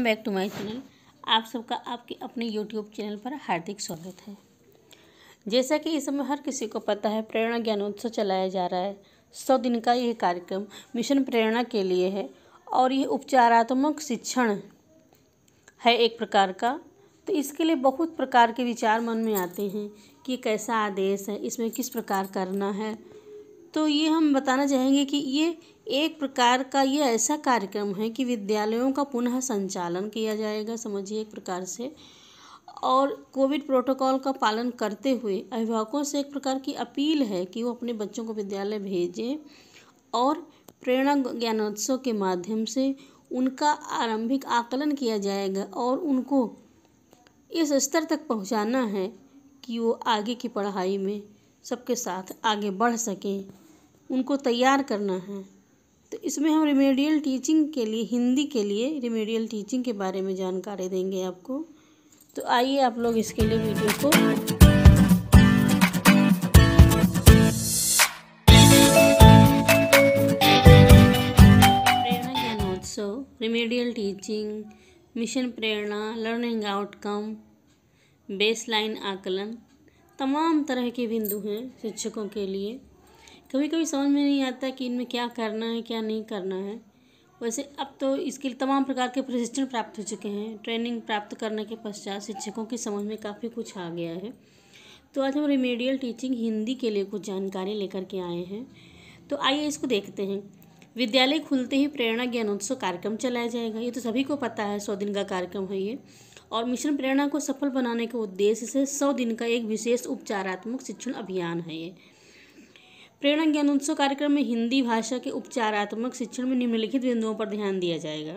Welcome back to my channel. आप सबका आपके अपने यूट्यूब चैनल पर हार्दिक स्वागत है। जैसा कि इस समय हर किसी को पता है, प्रेरणा ज्ञानोत्सव चलाया जा रहा है। 100 दिन का यह कार्यक्रम मिशन प्रेरणा के लिए है और ये उपचारात्मक शिक्षण है एक प्रकार का। तो इसके लिए बहुत प्रकार के विचार मन में आते हैं कि कैसा आदेश है, इसमें किस प्रकार करना है। तो ये हम बताना चाहेंगे कि ये एक प्रकार का ये ऐसा कार्यक्रम है कि विद्यालयों का पुनः संचालन किया जाएगा, समझिए एक प्रकार से। और कोविड प्रोटोकॉल का पालन करते हुए अभिभावकों से एक प्रकार की अपील है कि वो अपने बच्चों को विद्यालय भेजें और प्रेरणा ज्ञानोत्सव के माध्यम से उनका आरंभिक आकलन किया जाएगा और उनको इस स्तर तक पहुंचाना है कि वो आगे की पढ़ाई में सबके साथ आगे बढ़ सकें, उनको तैयार करना है। तो इसमें हम रिमेडियल टीचिंग के लिए, हिंदी के लिए रिमेडियल टीचिंग के बारे में जानकारी देंगे आपको। तो आइए आप लोग इसके लिए वीडियो को प्रेरणा ज्ञानोत्सव, रिमेडियल टीचिंग, मिशन प्रेरणा, लर्निंग आउटकम, बेसलाइन आकलन, तमाम तरह के बिंदु हैं शिक्षकों के लिए। कभी कभी समझ में नहीं आता कि इनमें क्या करना है क्या नहीं करना है। वैसे अब तो इसके लिए तमाम प्रकार के प्रशिक्षण प्राप्त हो चुके हैं। ट्रेनिंग प्राप्त करने के पश्चात शिक्षकों की समझ में काफ़ी कुछ आ गया है। तो आज हम रिमेडियल टीचिंग हिंदी के लिए कुछ जानकारी लेकर के आए हैं। तो आइए इसको देखते हैं। विद्यालय खुलते ही प्रेरणा ज्ञानोत्सव कार्यक्रम चलाया जाएगा, ये तो सभी को पता है। 100 दिन का कार्यक्रम है ये। और मिशन प्रेरणा को सफल बनाने के उद्देश्य से 100 दिन का एक विशेष उपचारात्मक शिक्षण अभियान है ये। प्रेरणा ज्ञानोत्सव कार्यक्रम में हिंदी भाषा के उपचारात्मक शिक्षण में निम्नलिखित बिंदुओं पर ध्यान दिया जाएगा।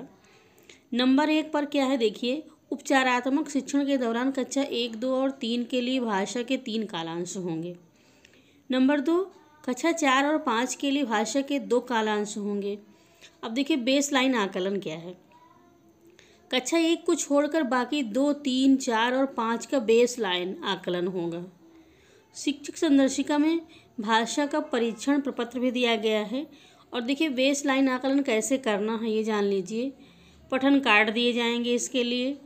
नंबर 1 पर क्या है देखिए, उपचारात्मक शिक्षण के दौरान कक्षा 1, 2 और 3 के लिए भाषा के 3 कालांश होंगे। नंबर 2, कक्षा 4 और 5 के लिए भाषा के 2 कालांश होंगे। अब देखिए बेस लाइन आकलन क्या है। कक्षा 1 को छोड़कर बाकी 2, 3, 4 और 5 का बेस लाइन आकलन होगा। शिक्षक संदर्शिका में भाषा का परीक्षण प्रपत्र भी दिया गया है। और देखिए बेस लाइन आकलन कैसे करना है ये जान लीजिए। पठन कार्ड दिए जाएंगे इसके लिए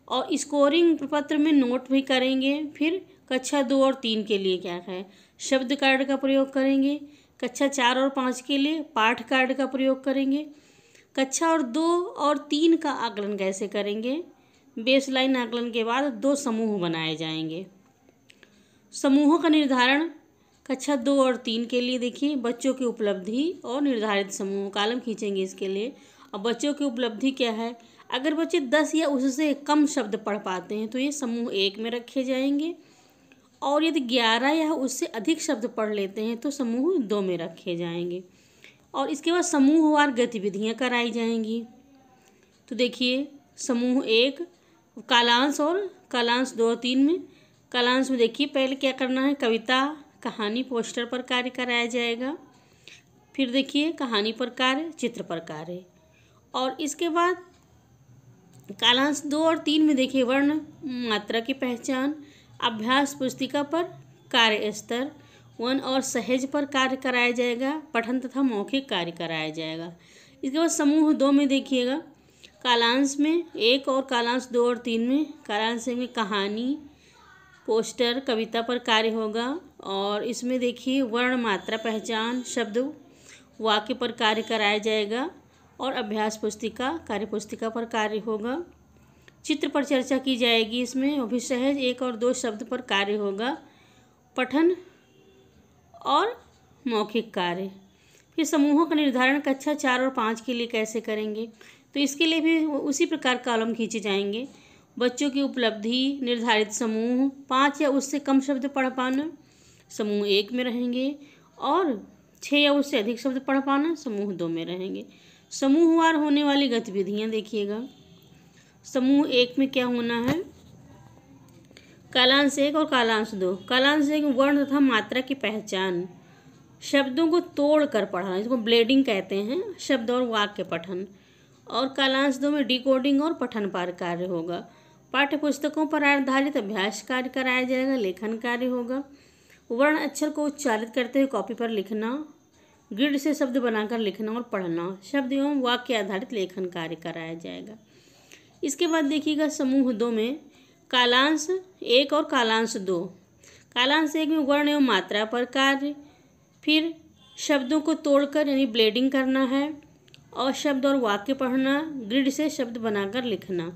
और स्कोरिंग प्रपत्र में नोट भी करेंगे। फिर कक्षा 2 और 3 के लिए क्या है, शब्द कार्ड का प्रयोग करेंगे। कक्षा 4 और 5 के लिए पाठ कार्ड का प्रयोग करेंगे। कक्षा और 2 और 3 का आकलन कैसे करेंगे, बेस लाइन आकलन के बाद 2 समूह बनाए जाएंगे। समूहों का निर्धारण कक्षा 2 और 3 के लिए देखिए बच्चों की उपलब्धि और निर्धारित समूह, कॉलम खींचेंगे इसके लिए। अब बच्चों की उपलब्धि क्या है, अगर बच्चे 10 या उससे कम शब्द पढ़ पाते हैं तो ये समूह 1 में रखे जाएंगे। और यदि 11 या उससे अधिक शब्द पढ़ लेते हैं तो समूह 2 में रखे जाएंगे। और इसके बाद समूहवार गतिविधियाँ कराई जाएंगी। तो देखिए समूह 1 कालांश और कालांश 2 और 3 में। कालांश में देखिए पहले क्या करना है, कविता कहानी पोस्टर पर कार्य कराया जाएगा। फिर देखिए कहानी पर कार्य, चित्र पर कार्य। और इसके बाद कालांश 2 और 3 में देखिए वर्ण मात्रा की पहचान, अभ्यास पुस्तिका पर कार्य स्तर 1 और सहज पर कार्य कराया जाएगा। पठन तथा मौखिक कार्य कराया जाएगा। इसके बाद समूह 2 में देखिएगा कालांश में 1 और कालांश 2 और 3 में, कालांश में कहानी पोस्टर कविता पर कार्य होगा। और इसमें देखिए वर्ण मात्रा पहचान, शब्द वाक्य पर कार्य कराया जाएगा। और अभ्यास पुस्तिका कार्य पुस्तिका पर कार्य होगा। चित्र पर चर्चा की जाएगी इसमें, और भी सहज 1 और 2 शब्द पर कार्य होगा। पठन और मौखिक कार्य। फिर समूहों का निर्धारण कक्षा 4 और 5 के लिए कैसे करेंगे, तो इसके लिए भी उसी प्रकार कॉलम खींचे जाएंगे। बच्चों की उपलब्धि, निर्धारित समूह, 5 या उससे कम शब्द पढ़ पाना, समूह 1 में रहेंगे। और 6 या उससे अधिक शब्द पढ़ पाना, समूह 2 में रहेंगे। समूहवार होने वाली गतिविधियाँ देखिएगा। समूह 1 में क्या होना है, कालांश 1 और कालांश 2। कालांश 1 वर्ण तथा मात्रा की पहचान, शब्दों को तोड़ कर पढ़ना, इसको ब्लेडिंग कहते हैं, शब्द और वाक्य पठन। और कालांश 2 में डिकोडिंग और पठन पर कार्य होगा। पाठ्य पुस्तकों पर आधारित अभ्यास कार्य कराया जाएगा, लेखन कार्य होगा। वर्ण अक्षर को उच्चारित करते हुए कॉपी पर लिखना, ग्रिड से शब्द बनाकर लिखना और पढ़ना, शब्द एवं वाक्य आधारित लेखन कार्य कराया जाएगा। इसके बाद देखिएगा समूह 2 में कालांश 1 और कालांश 2। कालांश 1 में वर्ण एवं मात्रा पर कार्य, फिर शब्दों को तोड़कर यानी ब्लेडिंग करना है, और शब्द और वाक्य पढ़ना, ग्रिड से शब्द बनाकर लिखना।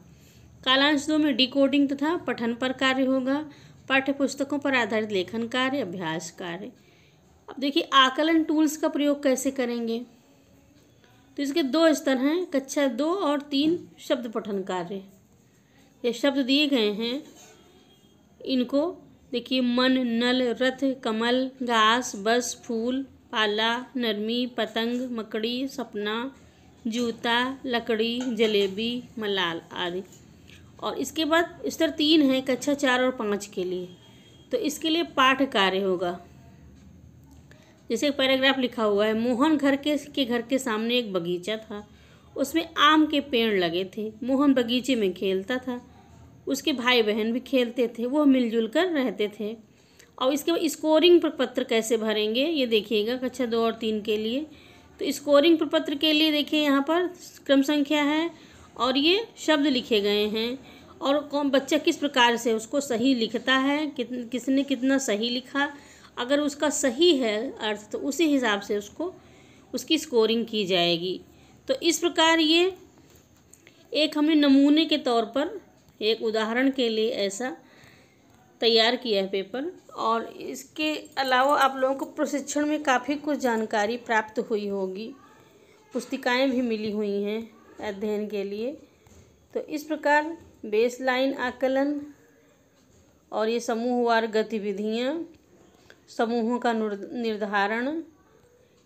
कालांश 2 में डिकोडिंग तथा पठन पर कार्य होगा, पाठ्य पुस्तकों पर आधारित लेखन कार्य, अभ्यास कार्य। अब देखिए आकलन टूल्स का प्रयोग कैसे करेंगे। तो इसके 2 स्तर हैं, कक्षा 2 और 3 शब्द पठन कार्य। ये शब्द दिए गए हैं, इनको देखिए मन, नल, रथ, कमल, घास, बस, फूल, पाला, नरमी, पतंग, मकड़ी, सपना, जूता, लकड़ी, जलेबी, मलाल आदि। और इसके बाद स्तर 3 है कक्षा 4 और 5 के लिए। तो इसके लिए पाठ कार्य होगा। जैसे एक पैराग्राफ लिखा हुआ है, मोहन घर के सामने एक बगीचा था, उसमें आम के पेड़ लगे थे। मोहन बगीचे में खेलता था, उसके भाई बहन भी खेलते थे, वो मिलजुल कर रहते थे। और इसके बाद स्कोरिंग प्रपत्र कैसे भरेंगे ये देखिएगा कक्षा 2 और 3 के लिए। तो स्कोरिंग प्रपत्र के लिए देखिए यहाँ पर क्रम संख्या है और ये शब्द लिखे गए हैं, और कौन बच्चा किस प्रकार से उसको सही लिखता है, किसने कितना सही लिखा। अगर उसका सही है अर्थ तो उसी हिसाब से उसकी स्कोरिंग की जाएगी। तो इस प्रकार ये एक हमने नमूने के तौर पर एक उदाहरण के लिए ऐसा तैयार किया है पेपर। और इसके अलावा आप लोगों को प्रशिक्षण में काफ़ी कुछ जानकारी प्राप्त हुई होगी, पुस्तिकाएं भी मिली हुई हैं अध्ययन के लिए। तो इस प्रकार बेसलाइन आकलन और ये समूहवार गतिविधियाँ, समूहों का निर्धारण,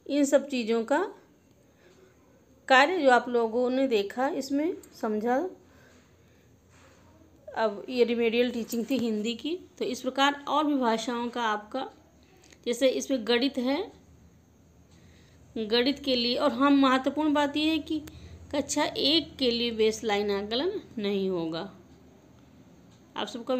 इन सब चीज़ों का कार्य जो आप लोगों ने देखा इसमें समझा। अब ये रिमेडियल टीचिंग थी हिंदी की। तो इस प्रकार और भी भाषाओं का आपका, जैसे इसमें गणित है, गणित के लिए और हम महत्वपूर्ण बात यह है कि कक्षा 1 के लिए बेसलाइन आकलन नहीं होगा। आप सबका